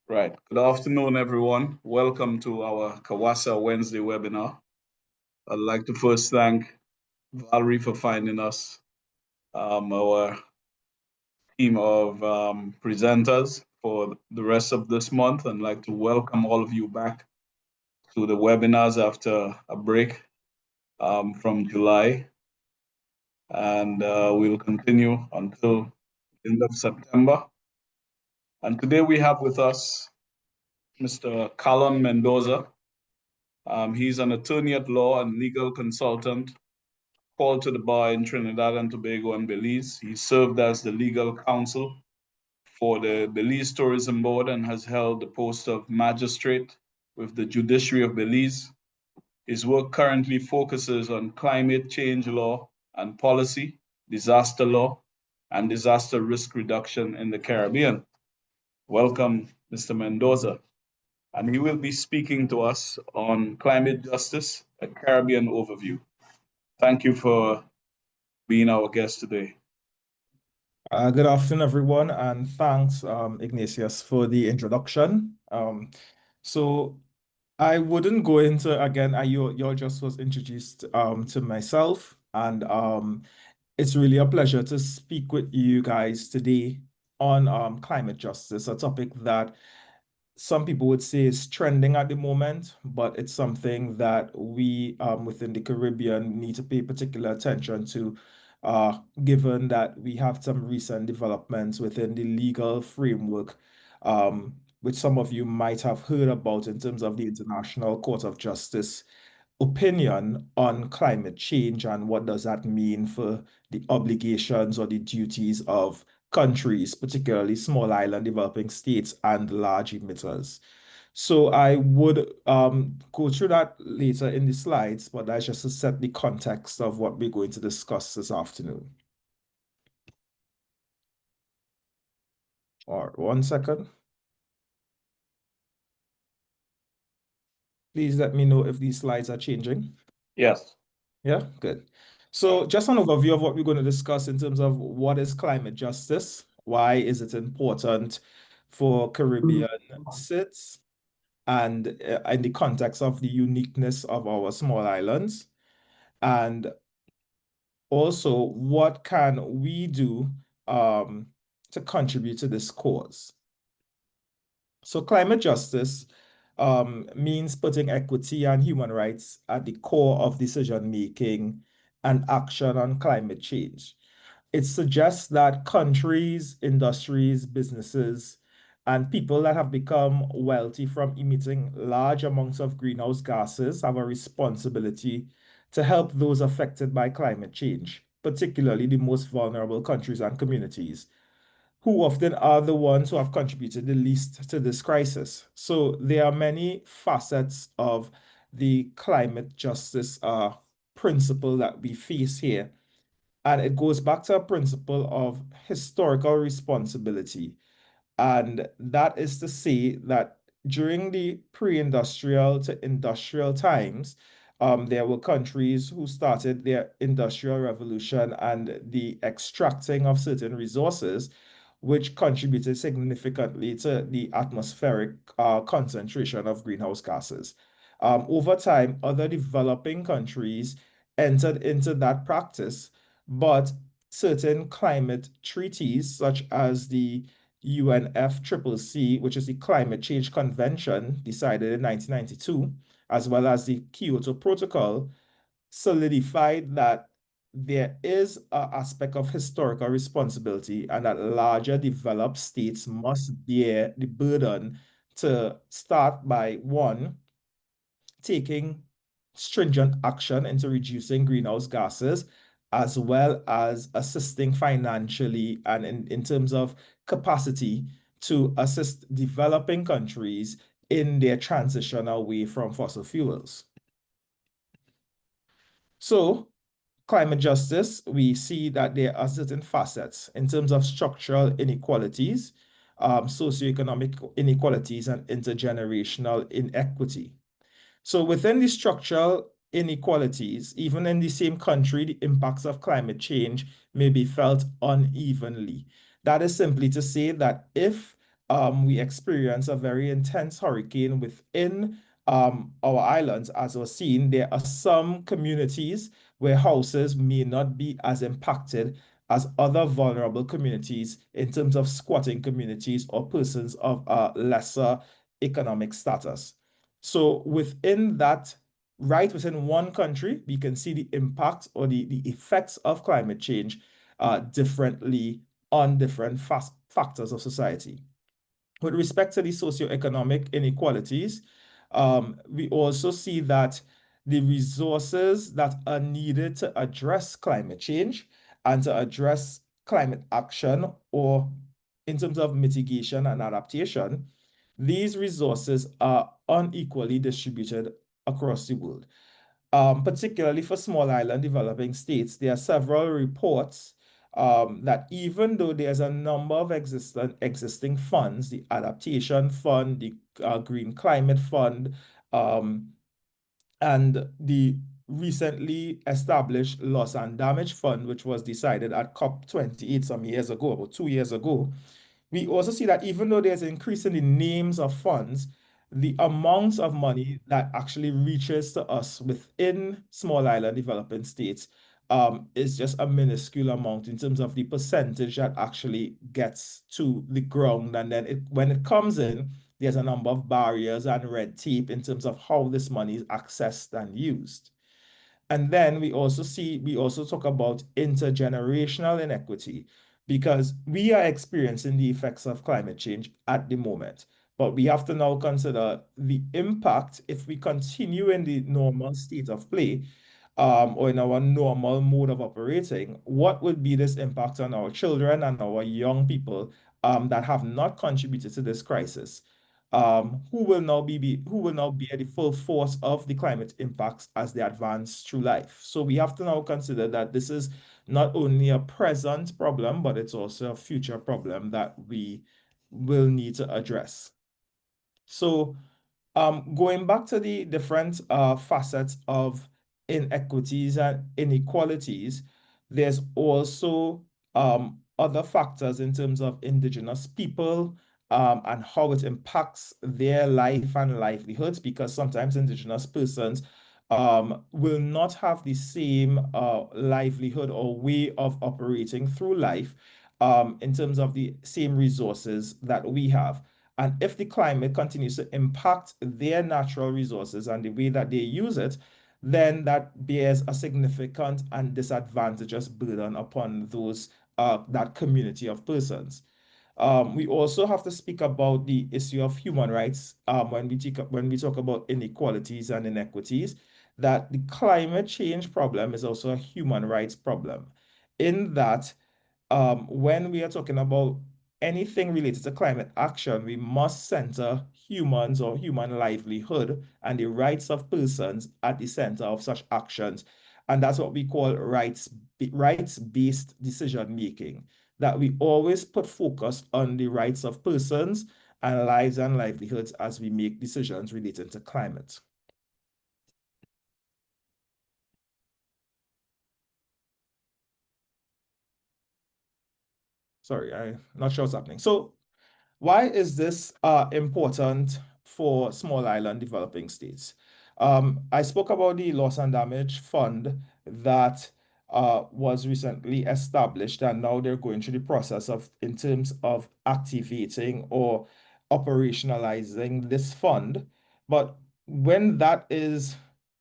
Right. Good afternoon, everyone. Welcome to our CAWASA Wednesday webinar. I'd like to first thank Valerie for finding us, our team of presenters for the rest of this month, and like to welcome all of you back to the webinars after a break from July. And we will continue until the end of September. And today we have with us Mr. Carlon Mendoza. He's an attorney at law and legal consultant called to the bar in Trinidad and Tobago and Belize. He served as the legal counsel for the Belize Tourism Board and has held the post of magistrate with the judiciary of Belize. His work currently focuses on climate change law and policy, disaster law, and disaster risk reduction in the Caribbean. Welcome, Mr. Mendoza. And he will be speaking to us on climate justice, a Caribbean overview. Thank you for being our guest today. Good afternoon, everyone, and thanks, Ignatius, for the introduction. So I wouldn't go into, again, you just was introduced to myself, and it's really a pleasure to speak with you guys today on climate justice, a topic that some people would say is trending at the moment, but it's something that we within the Caribbean need to pay particular attention to, given that we have some recent developments within the legal framework, which some of you might have heard about in terms of the International Court of Justice opinion on climate change and what does that mean for the obligations or the duties of countries, particularly small island developing states and large emitters. So I would go through that later in the slides, but that's just to set the context of what we're going to discuss this afternoon. All right, 1 second. Please let me know if these slides are changing. Yes. Yeah, good. So just an overview of what we're going to discuss in terms of what is climate justice, why is it important for Caribbean states, and in the context of the uniqueness of our small islands, and also what can we do to contribute to this cause. So climate justice means putting equity and human rights at the core of decision making and action on climate change. It suggests that countries, industries, businesses, and people that have become wealthy from emitting large amounts of greenhouse gases have a responsibility to help those affected by climate change, particularly the most vulnerable countries and communities, who often are the ones who have contributed the least to this crisis. So there are many facets of the climate justice principle that we face here. And it goes back to a principle of historical responsibility. And that is to say that during the pre-industrial to industrial times, there were countries who started their industrial revolution and the extracting of certain resources, which contributed significantly to the atmospheric concentration of greenhouse gases. Over time, other developing countries entered into that practice, but certain climate treaties, such as the UNFCCC, which is the Climate Change Convention decided in 1992, as well as the Kyoto Protocol, solidified that there is an aspect of historical responsibility and that larger developed states must bear the burden to start by, one, taking stringent action into reducing greenhouse gases, as well as assisting financially and in terms of capacity to assist developing countries in their transition away from fossil fuels. So, climate justice, we see that there are certain facets in terms of structural inequalities, socioeconomic inequalities, and intergenerational inequity. So within the structural inequalities, even in the same country, the impacts of climate change may be felt unevenly. That is simply to say that if we experienced a very intense hurricane within our islands. As was seen, there are some communities where houses may not be as impacted as other vulnerable communities in terms of squatting communities or persons of lesser economic status. So within that, right within one country, we can see the impact or the effects of climate change differently on different factors of society. With respect to the socioeconomic inequalities, we also see that the resources that are needed to address climate change and to address climate action, or in terms of mitigation and adaptation, these resources are unequally distributed across the world. Particularly for small island developing states, there are several reports that even though there's a number of existing funds, the Adaptation Fund, the Green Climate Fund, and the recently established Loss and Damage Fund, which was decided at COP28 some years ago, about 2 years ago, we also see that even though there's an increase in the names of funds, the amounts of money that actually reaches to us within small island developing states is just a minuscule amount in terms of the percentage that actually gets to the ground. And then when it comes in, there's a number of barriers and red tape in terms of how this money is accessed and used. And then we also talk about intergenerational inequity, because we are experiencing the effects of climate change at the moment. But we have to now consider the impact if we continue in the normal state of play, or in our normal mode of operating. What would be this impact on our children and our young people that have not contributed to this crisis? Who will now bear the full force of the climate impacts as they advance through life? So we have to now consider that this is not only a present problem, but it's also a future problem that we will need to address. So going back to the different facets of inequities and inequalities, there's also other factors in terms of indigenous people and how it impacts their life and livelihoods, because sometimes indigenous persons will not have the same livelihood or way of operating through life in terms of the same resources that we have. And if the climate continues to impact their natural resources and the way that they use it, then that bears a significant and disadvantageous burden upon those that community of persons. We also have to speak about the issue of human rights when we talk about inequalities and inequities, that the climate change problem is also a human rights problem, in that when we are talking about anything related to climate action, we must center humans or human livelihood and the rights of persons at the center of such actions. And that's what we call rights-based decision making, that we always put focus on the rights of persons and lives and livelihoods as we make decisions related to climate. Sorry, I'm not sure what's happening. So why is this important for small island developing states? I spoke about the Loss and Damage Fund that was recently established, and now they're going through the process of, in terms of activating or operationalizing this fund. But when that is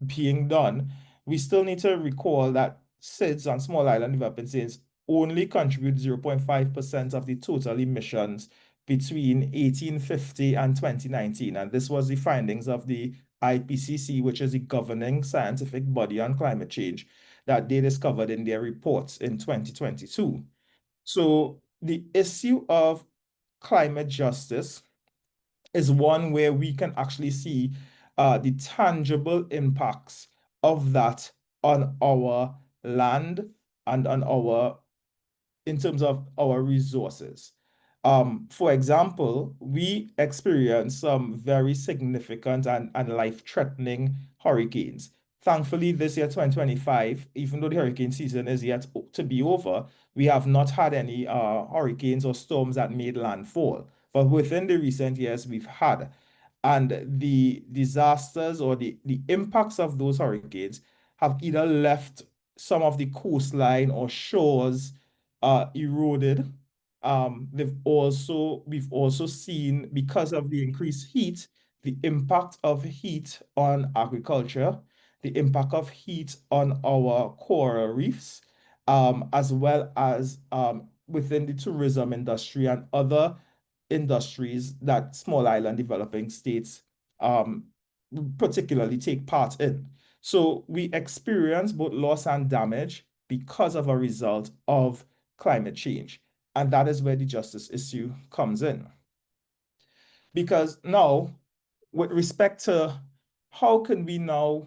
being done, we still need to recall that SIDS and small island developing states only contribute 0.5% of the total emissions between 1850 and 2019. And this was the findings of the IPCC, which is the governing scientific body on climate change, that they discovered in their reports in 2022. So the issue of climate justice is one where we can actually see the tangible impacts of that on our land and on our, in terms of our resources. For example, we experienced some very significant and life-threatening hurricanes. Thankfully, this year, 2025, even though the hurricane season is yet to be over, we have not had any hurricanes or storms that made landfall. But within the recent years, we've had. And the disasters or the impacts of those hurricanes have either left some of the coastline or shores eroded. We've also seen, because of the increased heat, the impact of heat on agriculture, the impact of heat on our coral reefs, as well as within the tourism industry and other industries that small island developing states um, particularly take part in. So we experience both loss and damage because of a result of climate change. And that is where the justice issue comes in. Because now, with respect to how can we now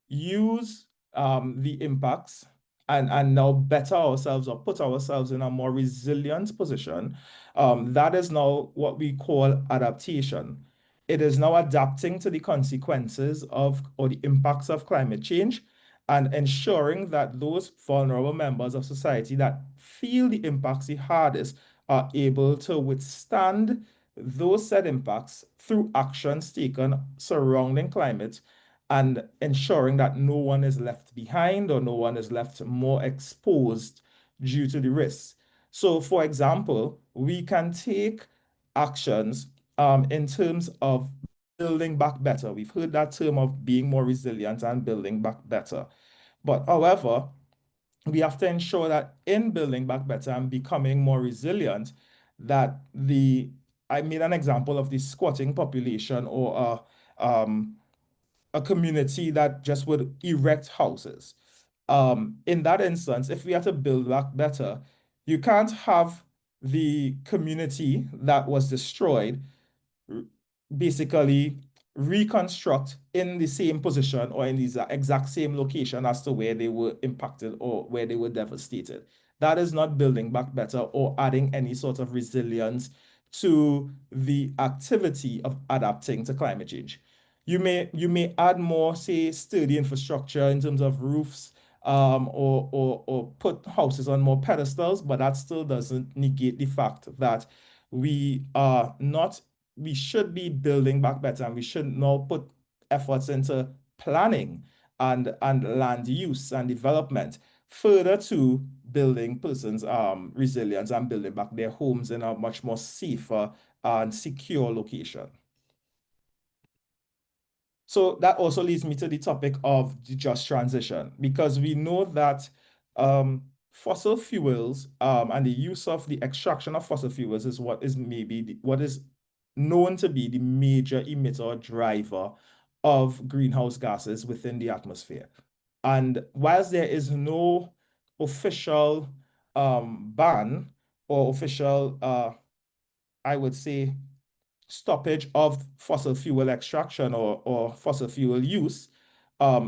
use the impacts and now better ourselves or put ourselves in a more resilient position, that is now what we call adaptation. It is now adapting to the consequences of or the impacts of climate change and ensuring that those vulnerable members of society that feel the impacts the hardest are able to withstand those said impacts through actions taken surrounding climate and ensuring that no one is left behind or no one is left more exposed due to the risks. So, for example, we can take actions in terms of building back better. We've heard that term of being more resilient and building back better. But however, we have to ensure that in building back better and becoming more resilient, that I made an example of the squatting population or a community that just would erect houses. In that instance, if we are to build back better, you can't have the community that was destroyed basically reconstruct in the same position or in the exact same location as to where they were impacted or where they were devastated. That is not building back better or adding any sort of resilience to the activity of adapting to climate change. You may add more, say, sturdy infrastructure in terms of roofs, or put houses on more pedestals, but that still doesn't negate the fact that we are not we should be building back better and we should now put efforts into planning and land use and development further to building persons resilience and building back their homes in a much more safer and secure location. So that also leads me to the topic of the just transition, because we know that fossil fuels and the use of the extraction of fossil fuels is what is what is known to be the major emitter or driver of greenhouse gases within the atmosphere. And whilst there is no official ban or official, I would say, stoppage of fossil fuel extraction or fossil fuel use,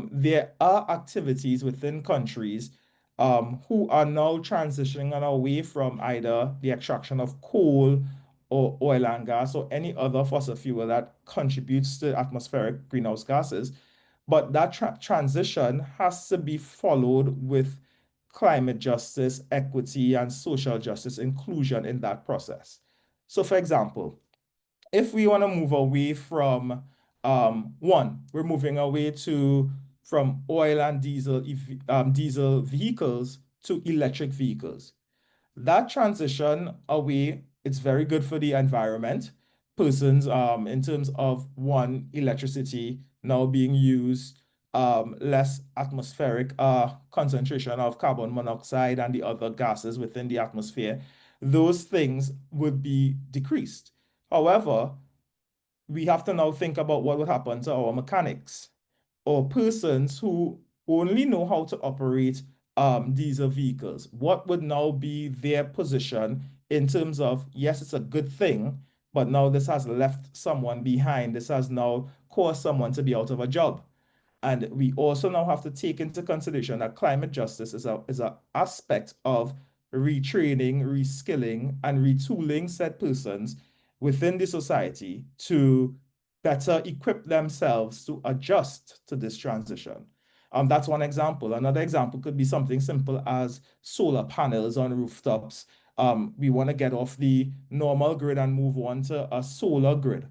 there are activities within countries who are now transitioning away from either the extraction of coal or oil and gas or any other fossil fuel that contributes to atmospheric greenhouse gases. But that transition has to be followed with climate justice, equity, and social justice inclusion in that process. So, for example, if we want to move away from we're moving away from oil and diesel vehicles to electric vehicles. That transition away, it's very good for the environment. Persons, in terms of one, electricity now being used, less atmospheric concentration of carbon monoxide and the other gases within the atmosphere. Those things would be decreased. However, we have to now think about what would happen to our mechanics or persons who only know how to operate diesel vehicles. What would now be their position in terms of, yes, it's a good thing, but now this has left someone behind. This has now caused someone to be out of a job. And we also now have to take into consideration that climate justice is a aspect of retraining, reskilling, and retooling said persons within the society to better equip themselves to adjust to this transition. That's one example. Another example could be something simple as solar panels on rooftops. We want to get off the normal grid and move on to a solar grid.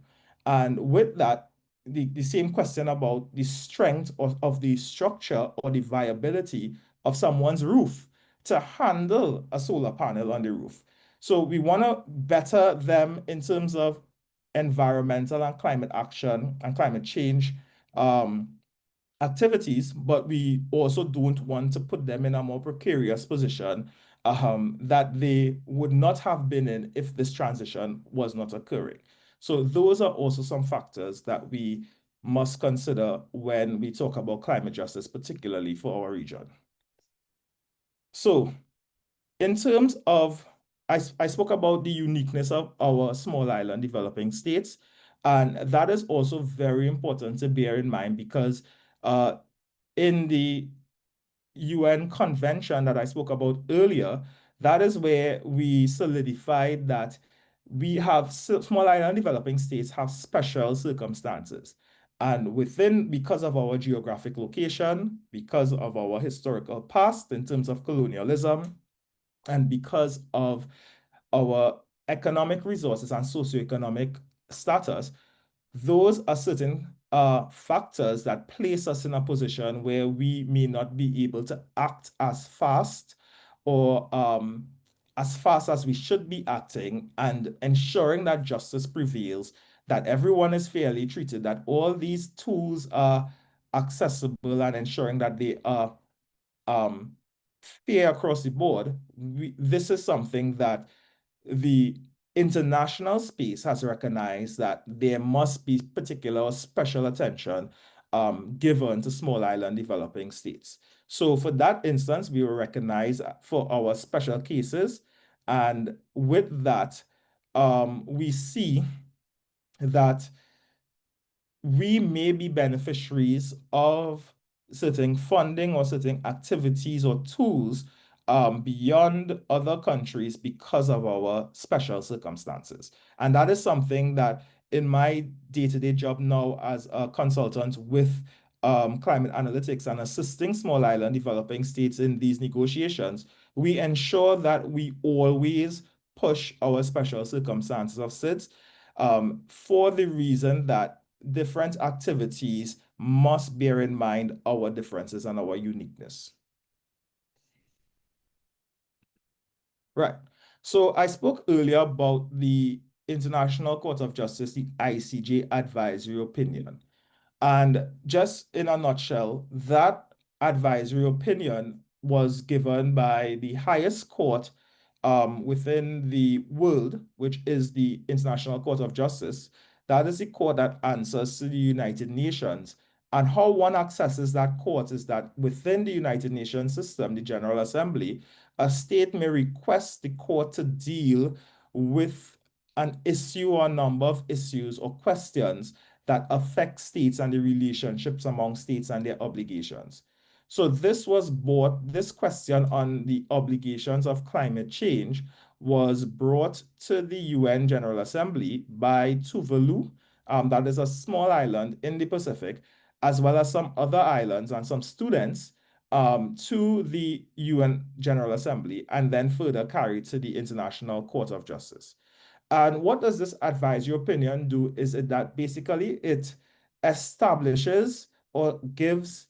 And with that, the same question about the strength of the structure or the viability of someone's roof to handle a solar panel on the roof. So we want to better them in terms of environmental and climate action and climate change activities, but we also don't want to put them in a more precarious position that they would not have been in if this transition was not occurring. So those are also some factors that we must consider when we talk about climate justice, particularly for our region. So in terms of, I spoke about the uniqueness of our small island developing states, and that is also very important to bear in mind because in the UN convention that I spoke about earlier, that is where we solidified that we have small island developing states have special circumstances. And because of our geographic location, because of our historical past in terms of colonialism, and because of our economic resources and socioeconomic status, those are certain factors that place us in a position where we may not be able to act as fast or as fast as we should be acting and ensuring that justice prevails, that everyone is fairly treated, that all these tools are accessible and ensuring that they are fair across the board. This is something that the international space has recognized that there must be particular or special attention given to small island developing states. So for that instance, we were recognized for our special cases. And with that, we see that we may be beneficiaries of certain funding or certain activities or tools beyond other countries because of our special circumstances. And that is something that in my day-to-day job now as a consultant with climate analytics and assisting small island developing states in these negotiations, we ensure that we always push our special circumstances of SIDS for the reason that different activities must bear in mind our differences and our uniqueness. Right. So I spoke earlier about the International Court of Justice, the ICJ advisory opinion. And just in a nutshell, that advisory opinion was given by the highest court within the world, which is the International Court of Justice. That is the court that answers to the United Nations. And how one accesses that court is that within the United Nations system, the General Assembly, a state may request the court to deal with an issue or a number of issues or questions that affect states and the relationships among states and their obligations. So this question on the obligations of climate change was brought to the UN General Assembly by Tuvalu, that is a small island in the Pacific, as well as some other islands and some students to the UN General Assembly, and then further carried to the International Court of Justice. And what does this advisory opinion do is that basically it establishes or gives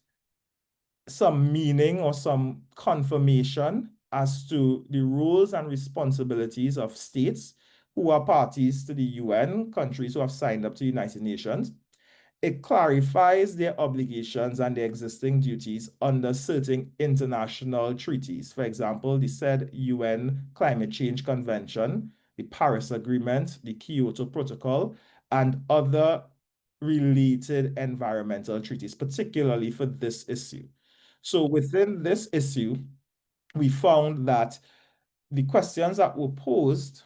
some meaning or some confirmation as to the roles and responsibilities of states who are parties to the UN, countries who have signed up to the United Nations. It clarifies their obligations and their existing duties under certain international treaties. For example, the said UN Climate Change Convention, the Paris Agreement, the Kyoto Protocol, and other related environmental treaties, particularly for this issue. So within this issue, we found that the questions that were posed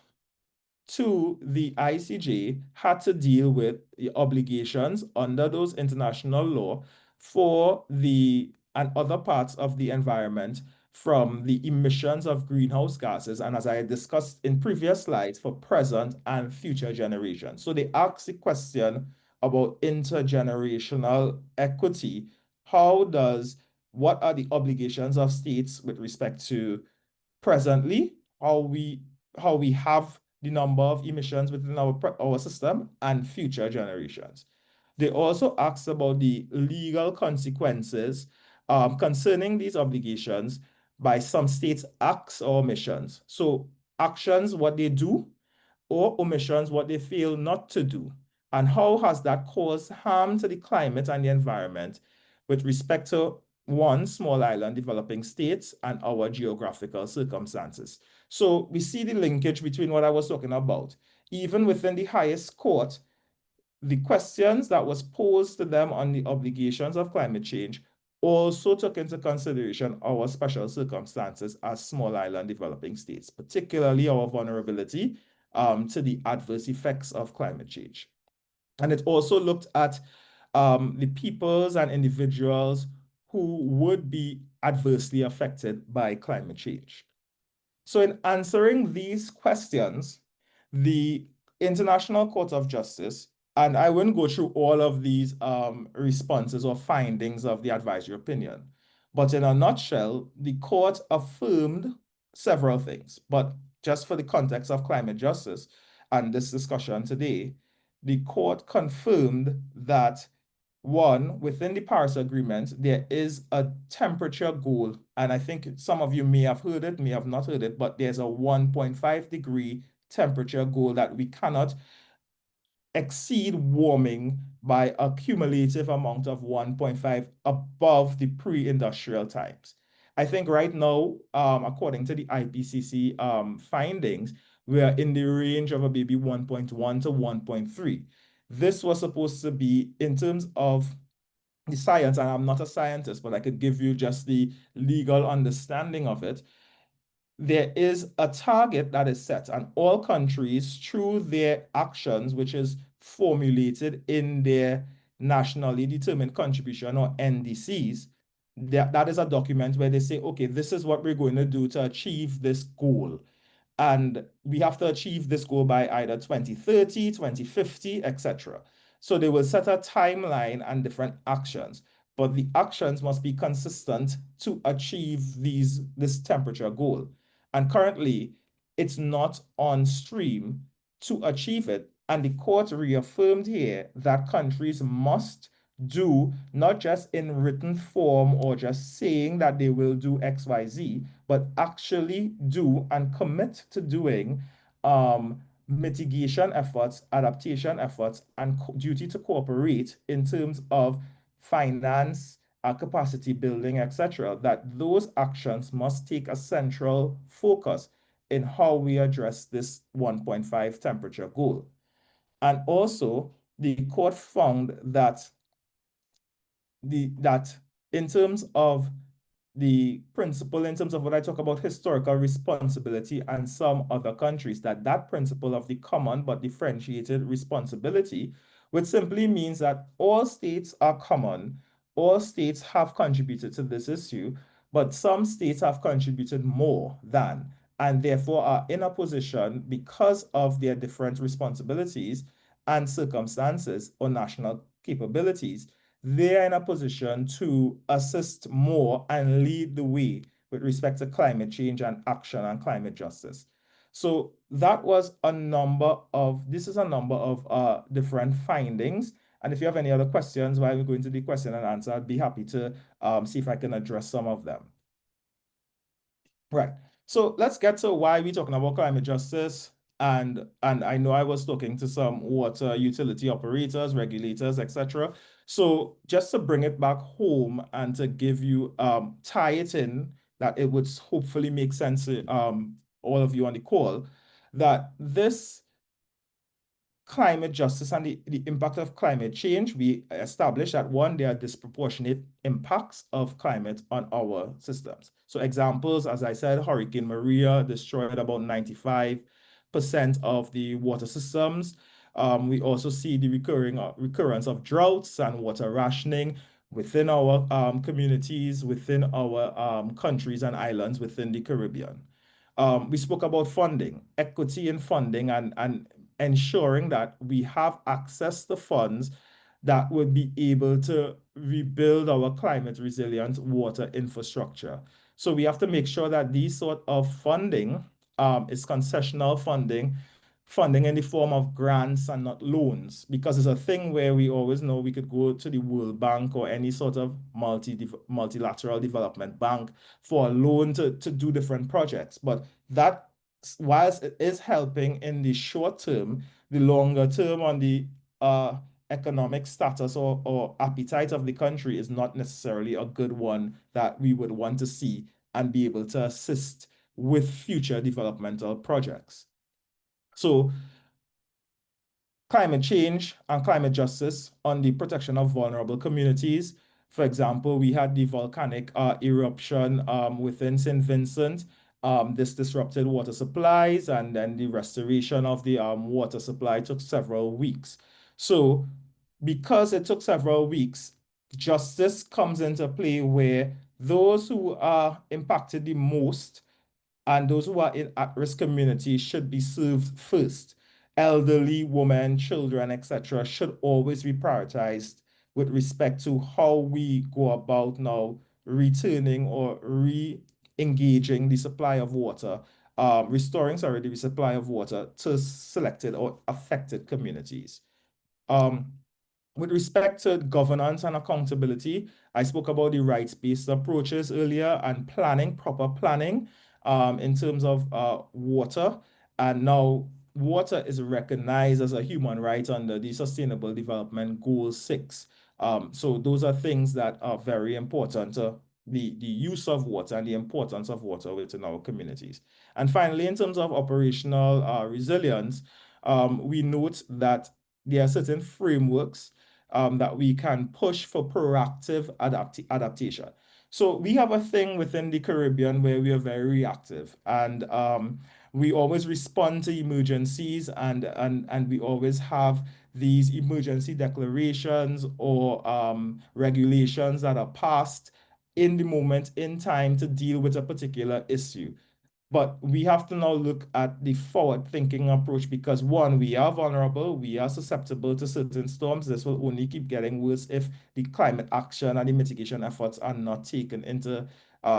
to the ICJ had to deal with the obligations under those international law for and other parts of the environment from the emissions of greenhouse gases, and as I discussed in previous slides, for present and future generations. So they asked the question about intergenerational equity, what are the obligations of states with respect to presently, how we have the number of emissions within our system and future generations. They also asked about the legal consequences concerning these obligations by some states' acts or omissions. So actions, what they do, or omissions, what they fail not to do, and how has that caused harm to the climate and the environment with respect to one small island developing states and our geographical circumstances. So we see the linkage between what I was talking about. Even within the highest court, the questions that was posed to them on the obligations of climate change also took into consideration our special circumstances as small island developing states, particularly our vulnerability to the adverse effects of climate change. And it also looked at the peoples and individuals who would be adversely affected by climate change. So in answering these questions, the International Court of Justice, and I wouldn't go through all of these responses or findings of the advisory opinion, but in a nutshell, the court affirmed several things. But just for the context of climate justice and this discussion today, the court confirmed that one, within the Paris Agreement, there is a temperature goal, and I think some of you may have heard it, may have not heard it, but there's a 1.5 degree temperature goal that we cannot exceed warming by a cumulative amount of 1.5 above the pre-industrial times. I think right now, according to the IPCC findings, we are in the range of maybe 1.1 to 1.3. This was supposed to be in terms of the science, and I'm not a scientist, but I could give you just the legal understanding of it. There is a target that is set, and all countries, through their actions, which is formulated in their nationally determined contribution or NDCs, that is a document where they say, okay, this is what we're going to do to achieve this goal. And we have to achieve this goal by either 2030, 2050, etc. So they will set a timeline and different actions, but the actions must be consistent to achieve this temperature goal. And currently, it's not on stream to achieve it. And the court reaffirmed here that countries must do, not just in written form or just saying that they will do XYZ, but actually do and commit to doing mitigation efforts, adaptation efforts, and duty to cooperate in terms of finance, capacity building, etc., that those actions must take a central focus in how we address this 1.5 temperature goal. And also, the court found that in terms of the principle, in terms of what I talk about historical responsibility and some other countries, that principle of the common but differentiated responsibility, which simply means that all states are common, all states have contributed to this issue, but some states have contributed more than, and therefore are in a position, because of their different responsibilities and circumstances or national capabilities, they're in a position to assist more and lead the way with respect to climate change and action and climate justice. So this is a number of different findings. And if you have any other questions while we go into the question and answer, I'd be happy to see if I can address some of them. Right. So let's get to why we're talking about climate justice. And I know I was talking to some water utility operators, regulators, etc. So just to bring it back home and to give you tie it in, that it would hopefully make sense to all of you on the call, that this climate justice and the impact of climate change, we established that one, there are disproportionate impacts of climate on our systems. So examples, as I said, Hurricane Maria destroyed about 95% of the water systems. We also see the recurrence of droughts and water rationing within our communities, within our countries and islands within the Caribbean. We spoke about funding, equity in funding, and ensuring that we have access to funds that would be able to rebuild our climate resilient water infrastructure. So we have to make sure that these sort of funding is concessional funding in the form of grants and not loans, because it's a thing where we always know we could go to the World Bank or any sort of multilateral development bank for a loan to do different projects. But that, whilst it is helping in the short term, the longer term on the economic status or appetite of the country is not necessarily a good one that we would want to see and be able to assist with future developmental projects. So climate change and climate justice on the protection of vulnerable communities. For example, we had the volcanic eruption within St. Vincent. This disrupted water supplies, and then the restoration of the water supply took several weeks. So because it took several weeks, justice comes into play where those who are impacted the most and those who are in at-risk communities should be served first. Elderly, women, children, etc., should always be prioritized with respect to how we go about now returning or re-engaging the supply of water, restoring, sorry, the supply of water to selected or affected communities. With respect to governance and accountability, I spoke about the rights-based approaches earlier and planning, proper planning in terms of water. And now water is recognized as a human right under the Sustainable Development Goal 6. So those are things that are very important to the use of water and the importance of water within our communities. And finally, in terms of operational resilience, we note that there are certain frameworks that we can push for proactive adaptation. So we have a thing within the Caribbean where we are very reactive, and we always respond to emergencies, and we always have these emergency declarations or regulations that are passed in the moment in time to deal with a particular issue. But we have to now look at the forward-thinking approach because, one, we are vulnerable, we are susceptible to certain storms. This will only keep getting worse if the climate action and the mitigation efforts are not taken into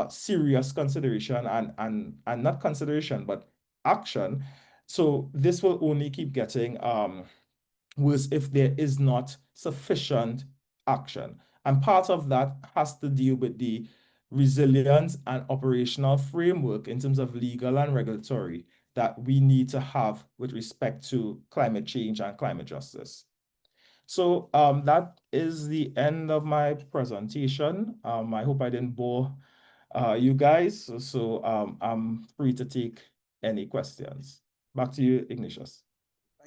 serious consideration and not consideration, but action. So this will only keep getting worse if there is not sufficient action. And part of that has to deal with the resilience and operational framework in terms of legal and regulatory that we need to have with respect to climate change and climate justice. So that is the end of my presentation. I hope I didn't bore you guys. So I'm free to take any questions. Back to you, Ignatius.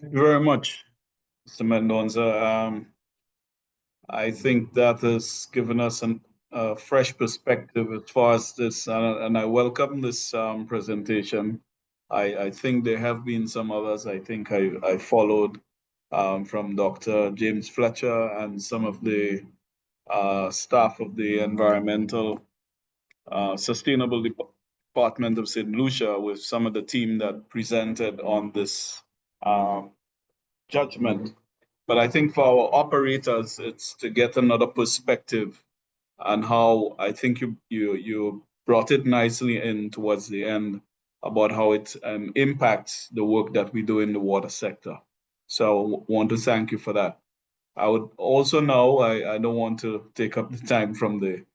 Thank you very much, Mr. Mendoza. I think that has given us a fresh perspective as far as this, and I welcome this presentation. I think there have been some others I think I followed from Dr. James Fletcher and some of the staff of the Environmental Sustainable Department of St. Lucia with some of the team that presented on this judgment. But I think for our operators, it's to get another perspective on how I think you brought it nicely in towards the end about how it impacts the work that we do in the water sector. So I want to thank you for that. I would also now, I don't want to take up the time from the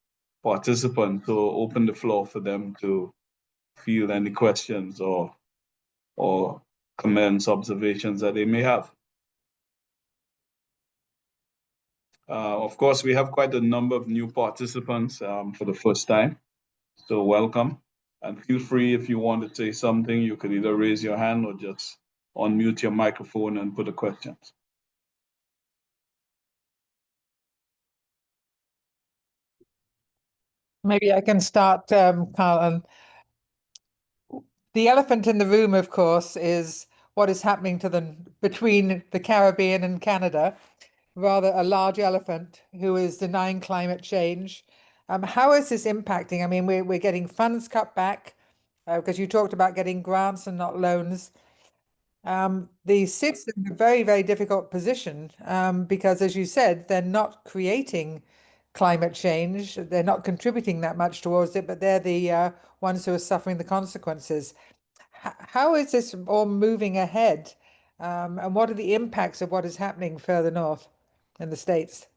participants, to open the floor for them to field any questions or comments, observations that they may have. Of course, we have quite a number of new participants for the first time, so welcome. And feel free, if you want to say something, you could either raise your hand or just unmute your microphone and put a question. Maybe I can start, Carlon. The elephant in the room, of course, is what is happening to between the Caribbean and Canada. Rather a large elephant who is denying climate change. How is this impacting? I mean, we're getting funds cut back because you talked about getting grants and not loans. The SIDS are in a very, very difficult position because, as you said, they're not creating climate change. They're not contributing that much towards it, but they're the ones who are suffering the consequences. How is this all moving ahead? And what are the impacts of what is happening further north in the States?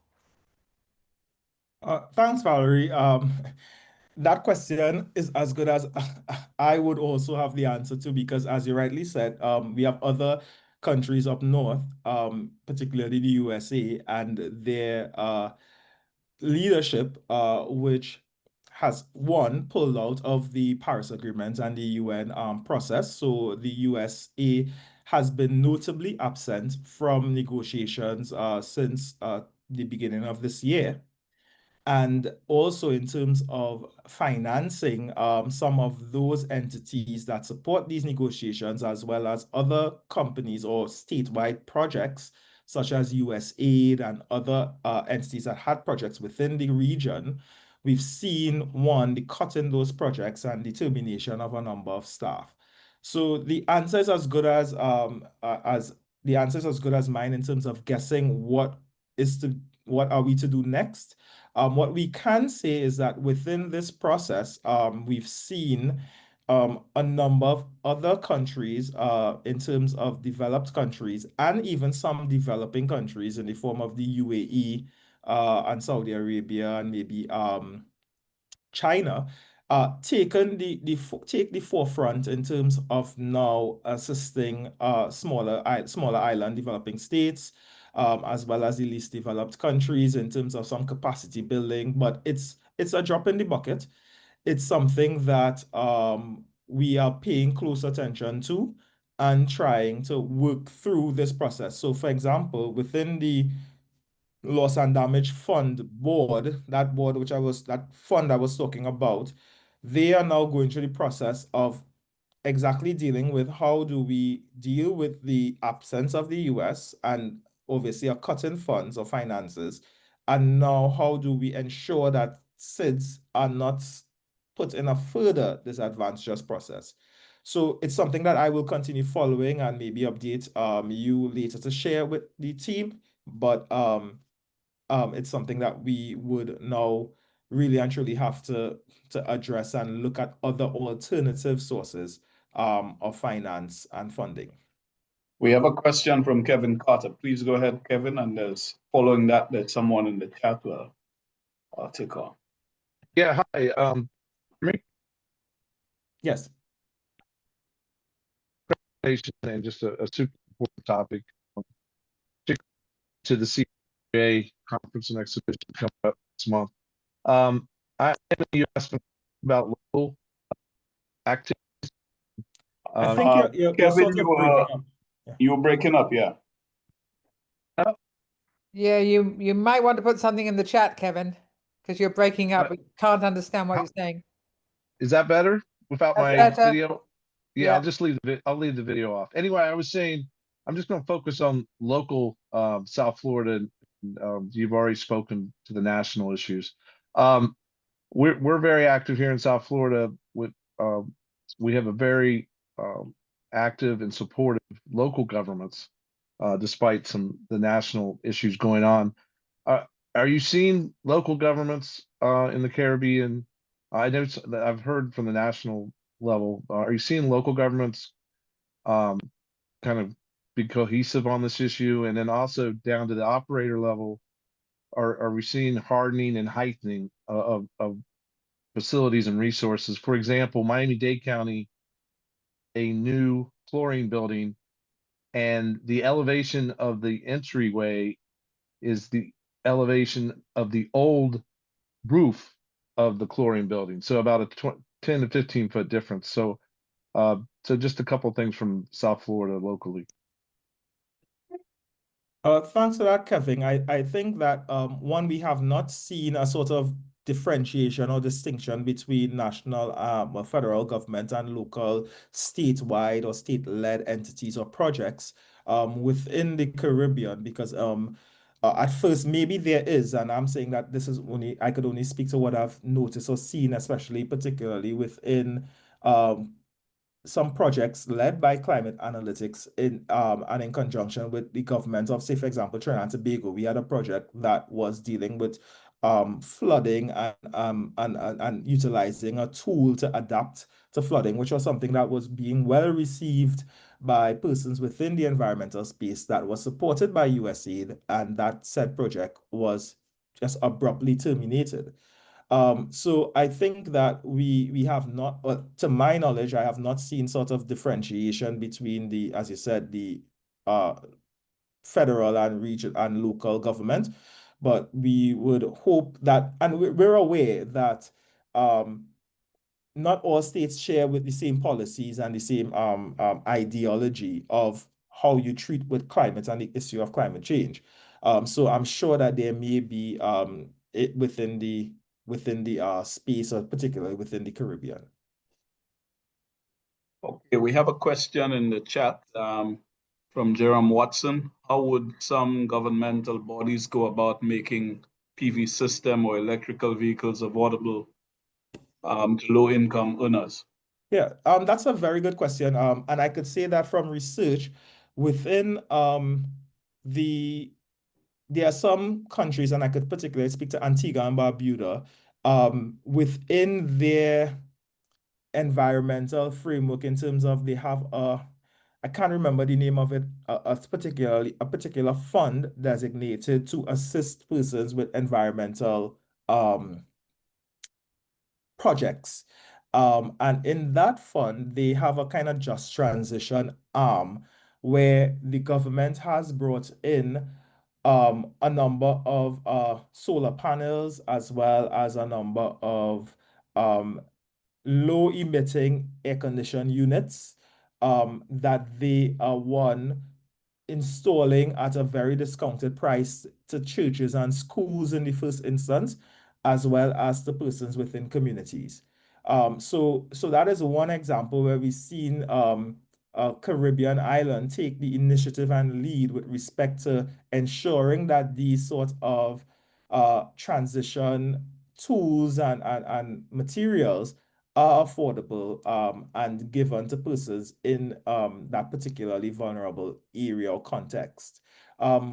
Thanks, Valerie. That question is as good as I would also have the answer to, because as you rightly said, we have other countries up north, particularly the USA, and their leadership, which has pulled out of the Paris Agreement and the UN process. So the USA has been notably absent from negotiations since the beginning of this year. And also in terms of financing some of those entities that support these negotiations, as well as other companies or statewide projects, such as USAID and other entities that had projects within the region, we've seen, one, the cut in those projects and the termination of a number of staff. So the answer is as good as mine in terms of guessing what are we to do next. What we can say is that within this process, we've seen a number of other countries in terms of developed countries and even some developing countries in the form of the UAE and Saudi Arabia and maybe China take the forefront in terms of now assisting smaller island developing states, as well as the least developed countries in terms of some capacity building. But it's a drop in the bucket. It's something that we are paying close attention to and trying to work through this process. So, for example, within the Loss and Damage Fund board, that fund I was talking about, they are now going through the process of exactly dealing with how do we deal with the absence of the US and obviously a cut in funds or finances. And now how do we ensure that SIDS are not put in a further disadvantageous process? So it's something that I will continue following and maybe update you later to share with the team. But it's something that we would now really and truly have to address and look at other alternative sources of finance and funding. We have a question from Kevin Carter. Please go ahead, Kevin. And following that, there's someone in the chat will take on. Yeah, hi. Yes. And just a super important topic to the CAA conference and exhibition coming up this month. You asked me about local activities. I think you're Kevin, sort of breaking up. You're breaking up, yeah. Yeah, you might want to put something in the chat, Kevin, because you're breaking up. We can't understand what you're saying. Is that better without That's my better. video? Yeah, I'll just leave the video off. Anyway, I was saying I'm just going to focus on local South Florida. You've already spoken to the national issues. We're very active here in South Florida. We have a very active and supportive local governments, despite the national issues going on. Are you seeing local governments in the Caribbean? I know that I've heard from the national level. Are you seeing local governments kind of be cohesive on this issue? And then also down to the operator level, are we seeing hardening and heightening of facilities and resources? For example, Miami-Dade County, a new chlorine building, and the elevation of the entryway is the elevation of the old roof of the chlorine building. So about a 10 to 15 foot difference. So just a couple of things from South Florida locally. Thanks for that, Kevin. I think that one, we have not seen a sort of differentiation or distinction between national or federal government and local statewide or state-led entities or projects within the Caribbean, because at first maybe there is, and I'm saying that I could only speak to what I've noticed or seen, especially particularly within some projects led by climate analytics and in conjunction with the government of, say, for example, Trinidad and Tobago. We had a project that was dealing with flooding and utilizing a tool to adapt to flooding, which was something that was being well received by persons within the environmental space, that was supported by USAID, and that said project was just abruptly terminated. So I think that we have not, to my knowledge, I have not seen sort of differentiation between the, as you said, the federal and region and local government, but we would hope that, and we're aware that not all states share with the same policies and the same ideology of how you treat with climate and the issue of climate change. So I'm sure that there may be it within the space, or particularly within the Caribbean. Okay, we have a question in the chat from Jerome Watson. How would some governmental bodies go about making PV system or electrical vehicles affordable to low-income earners? Yeah, that's a very good question. And I could say that from research within there are some countries, and I could particularly speak to Antigua and Barbuda, within their environmental framework, in terms of they have I can't remember the name of it, a particular fund designated to assist persons with environmental projects. And in that fund, they have a kind of just transition arm where the government has brought in a number of solar panels, as well as a number of low emitting air conditioned units that they are installing at a very discounted price to churches and schools in the first instance, as well as the persons within communities. So that is one example where we've seen a Caribbean island take the initiative and lead with respect to ensuring that these sort of transition tools and materials are affordable and given to persons in that particularly vulnerable area or context.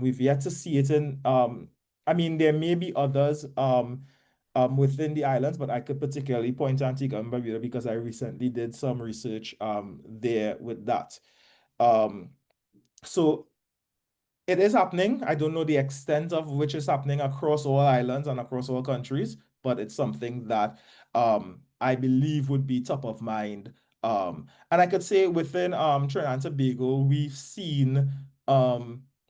We've yet to see it in, I mean, there may be others within the islands, but I could particularly point to Antigua and Barbuda because I recently did some research there with that. So it is happening. I don't know the extent of which is happening across all islands and across all countries, but it's something that I believe would be top of mind. And I could say within Trinidad and Tobago, we've seen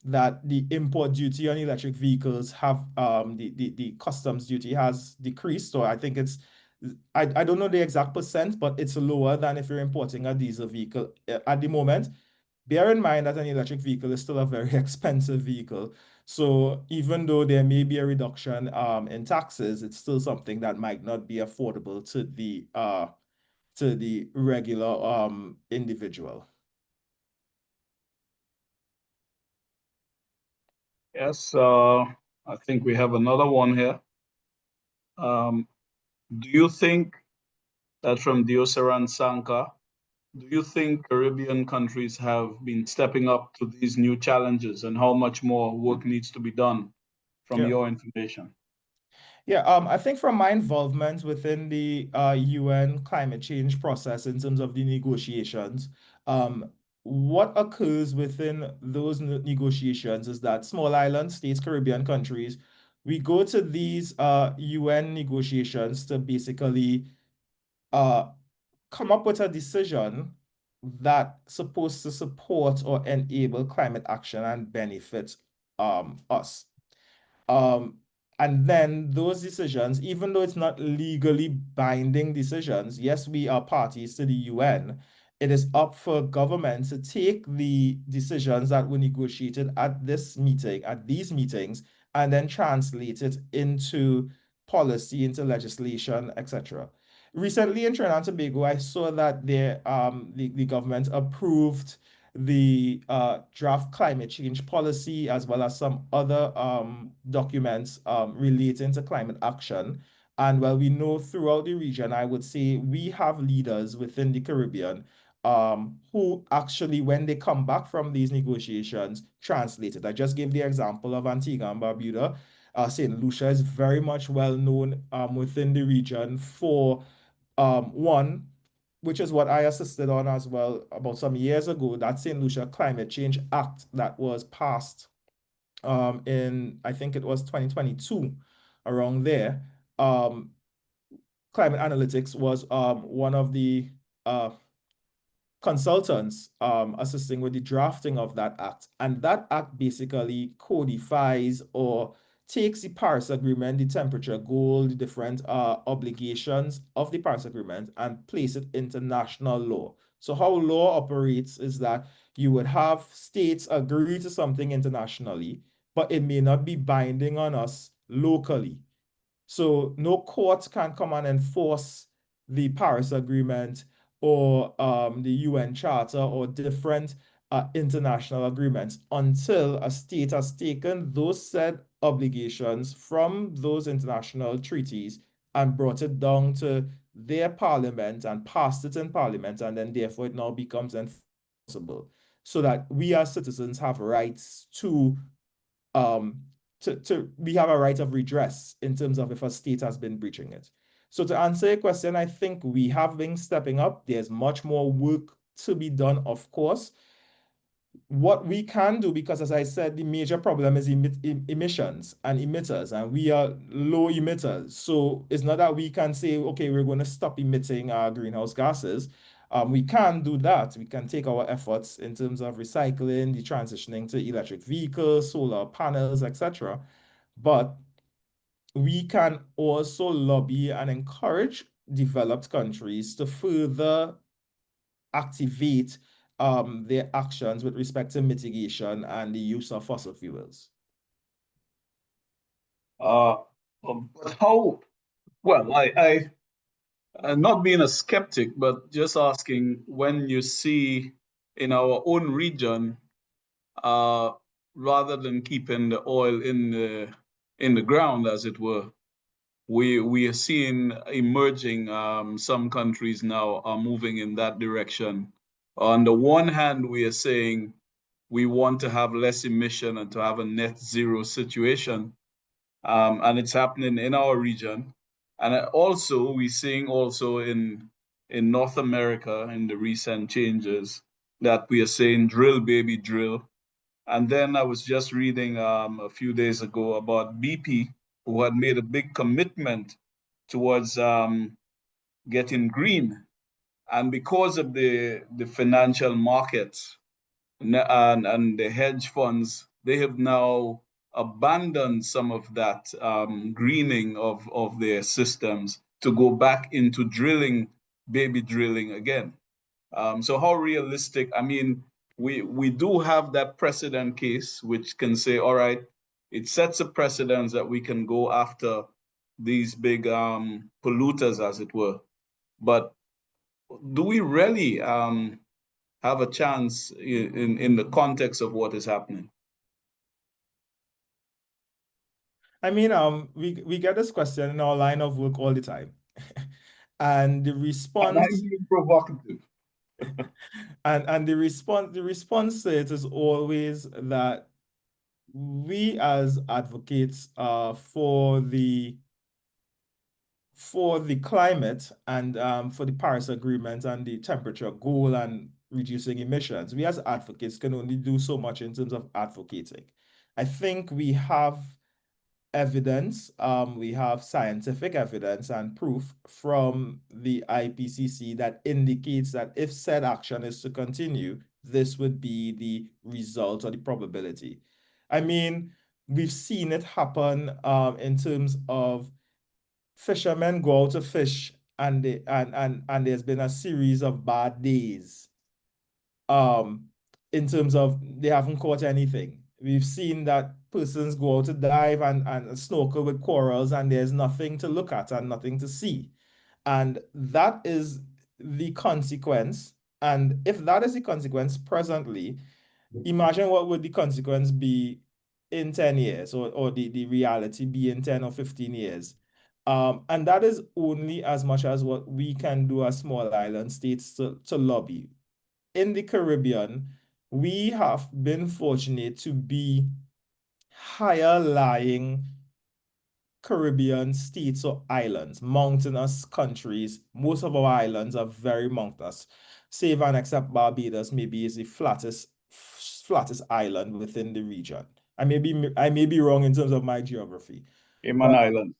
that the import duty on electric vehicles have the customs duty has decreased. So I think it's I don't know the exact percent, but it's lower than if you're importing a diesel vehicle at the moment. Bear in mind that an electric vehicle is still a very expensive vehicle. So even though there may be a reduction in taxes, it's still something that might not be affordable to the regular individual. Yes, I think we have another one here. Do you think that from Diosaran Sanka, do you think Caribbean countries have been stepping up to these new challenges, and how much more work needs to be done from Yeah. your information? Yeah, I think from my involvement within the UN climate change process in terms of the negotiations, what occurs within those negotiations is that small island states, Caribbean countries, we go to these UN negotiations to basically come up with a decision that's supposed to support or enable climate action and benefit us. And then those decisions, even though it's not legally binding decisions, yes, we are parties to the UN, it is up for government to take the decisions that were negotiated at this meeting, at these meetings, and then translate it into policy, into legislation, etc. Recently in Trinidad and Tobago, I saw that the government approved the draft climate change policy, as well as some other documents relating to climate action. And well, we know throughout the region, I would say we have leaders within the Caribbean who actually, when they come back from these negotiations, translate it. I just gave the example of Antigua and Barbuda. St. Lucia is very much well known within the region for one, which is what I assisted on as well about some years ago, that St. Lucia Climate Change Act that was passed in, I think it was 2022, around there. Climate Analytics was one of the consultants assisting with the drafting of that act. And that act basically codifies or takes the Paris Agreement, the temperature goal, the different obligations of the Paris Agreement, and place it into national law. So how law operates is that you would have states agree to something internationally, but it may not be binding on us locally. So no court can come and enforce the Paris Agreement or the UN Charter or different international agreements until a state has taken those said obligations from those international treaties and brought it down to their parliament and passed it in parliament, and then therefore it now becomes enforceable, so that we as citizens have rights to we have a right of redress in terms of if a state has been breaching it. So to answer your question, I think we have been stepping up. There's much more work to be done, of course. What we can do, because as I said, the major problem is emissions and emitters, and we are low emitters. So it's not that we can say, okay, we're going to stop emitting our greenhouse gases. We can do that. We can take our efforts in terms of recycling, the transitioning to electric vehicles, solar panels, etc. But we can also lobby and encourage developed countries to further activate their actions with respect to mitigation and the use of fossil fuels. But how, well, I not being a skeptic, but just asking, when you see in our own region, rather than keeping the oil in the ground, as it were, we are seeing emerging, some countries now are moving in that direction. On the one hand, we are saying we want to have less emission and to have a net zero situation. And it's happening in our region. And also, we're seeing also in North America, in the recent changes, that we are saying drill, baby, drill. And then I was just reading a few days ago about BP, who had made a big commitment towards getting green. And because of the financial markets and the hedge funds, they have now abandoned some of that greening of their systems to go back into drilling, baby drilling again. So how realistic? I mean, we do have that precedent case, which can say, all right, it sets a precedent that we can go after these big polluters, as it were. But do we really have a chance in the context of what is happening? I mean, we get this question in our line of work all the time. And the response, and even provocative. and the response to it is always that we as advocates for the climate and for the Paris Agreement and the temperature goal and reducing emissions, we as advocates can only do so much in terms of advocating. I think we have evidence, we have scientific evidence and proof from the IPCC that indicates that if said action is to continue, this would be the result or the probability. I mean, we've seen it happen in terms of fishermen go out to fish and there's been a series of bad days in terms of they haven't caught anything. We've seen that persons go out to dive and snorkel with corals and there's nothing to look at and nothing to see. And that is the consequence. And if that is the consequence presently, imagine what would the consequence be in 10 years or the reality be in 10 or 15 years. And that is only as much as what we can do as small island states to lobby. in the Caribbean, we have been fortunate to be higher lying Caribbean states or islands, mountainous countries. Most of our islands are very mountainous, save and except Barbados, maybe is the flattest island within the region. I may be wrong in terms of my geography. Cayman Islands.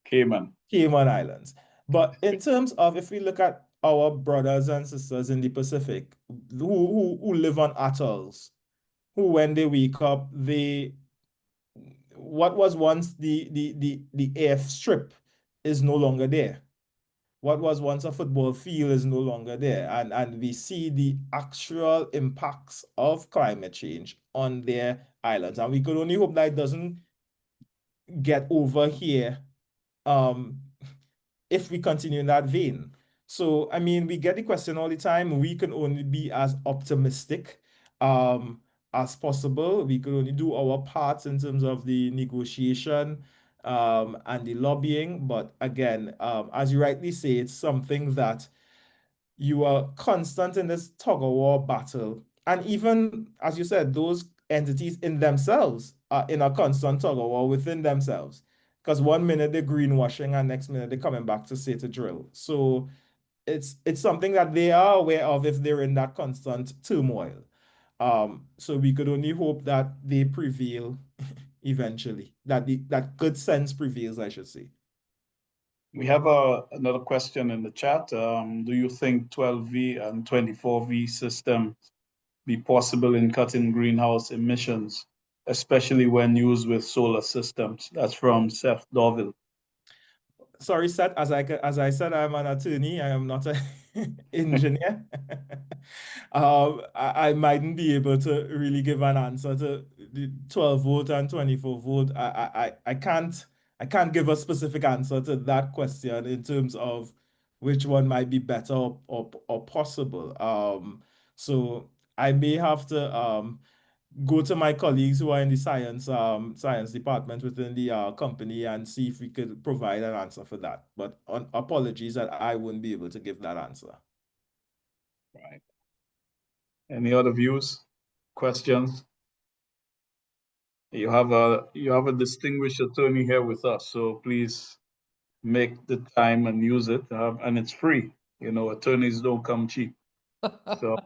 Cayman. Cayman Islands. But in terms of, if we look at our brothers and sisters in the Pacific who live on atolls, who when they wake up, what was once the airstrip is no longer there. What was once a football field is no longer there. And we see the actual impacts of climate change on their islands. And we could only hope that it doesn't get over here if we continue in that vein. So, I mean, we get the question all the time. We can only be as optimistic as possible. We can only do our parts in terms of the negotiation and the lobbying. But again, as you rightly say, it's something that you are constant in this tug-of-war battle. And even, as you said, those entities in themselves are in a constant tug-of-war within themselves. Because one minute they're greenwashing and next minute they're coming back to say to drill. So it's something that they are aware of if they're in that constant turmoil. So we could only hope that they prevail eventually, that good sense prevails, I should say. We have another question in the chat. Do you think 12V and 24V systems be possible in cutting greenhouse emissions, especially when used with solar systems? That's from Seth Dorville. Sorry, Seth, as I said, I'm an attorney. I am not an engineer. I mightn't be able to really give an answer to the 12 volt and 24 volt. I can't give a specific answer to that question in terms of which one might be better or possible. So I may have to go to my colleagues who are in the science department within the company and see if we could provide an answer for that. But apologies that I wouldn't be able to give that answer. Right. Any other views, questions? You have a distinguished attorney here with us, so please make the time and use it. And it's free. You know, attorneys don't come cheap. So,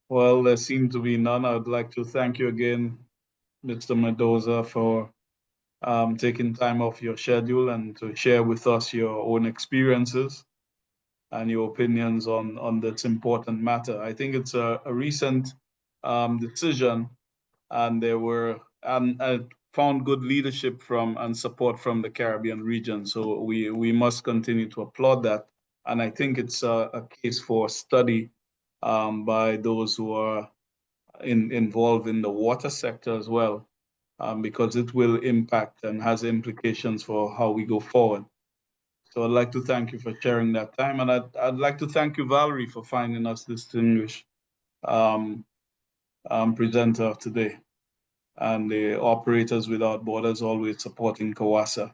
well, there seem to be none. I'd like to thank you again, Mr. Mendoza, for taking time off your schedule and to share with us your own experiences and your opinions on this important matter. I think it's a recent decision, and I found good leadership from and support from the Caribbean region. So we must continue to applaud that. And I think it's a case for study by those who are involved in the water sector as well, because it will impact and has implications for how we go forward. So I'd like to thank you for sharing that time. And I'd like to thank you, Valerie, for finding us distinguished presenter today. And the Operators Without Borders always supporting CAWASA.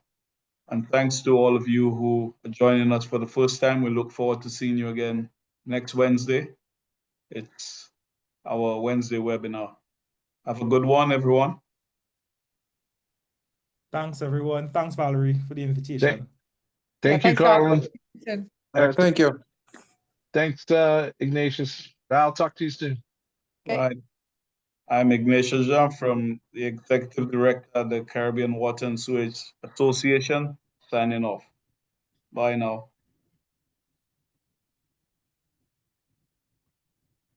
And thanks to all of you who are joining us for the first time. We look forward to seeing you again next Wednesday. It's our Wednesday webinar. Have a good one, everyone. Thanks, everyone. Thanks, Valerie, for the invitation. Thank you, Carlon. Thank you. Thanks, Ignatius. I'll talk to you soon. Okay. Bye. I'm Ignatius Jean from the Executive Director at the Caribbean Water and Sewage Association, signing off. Bye now.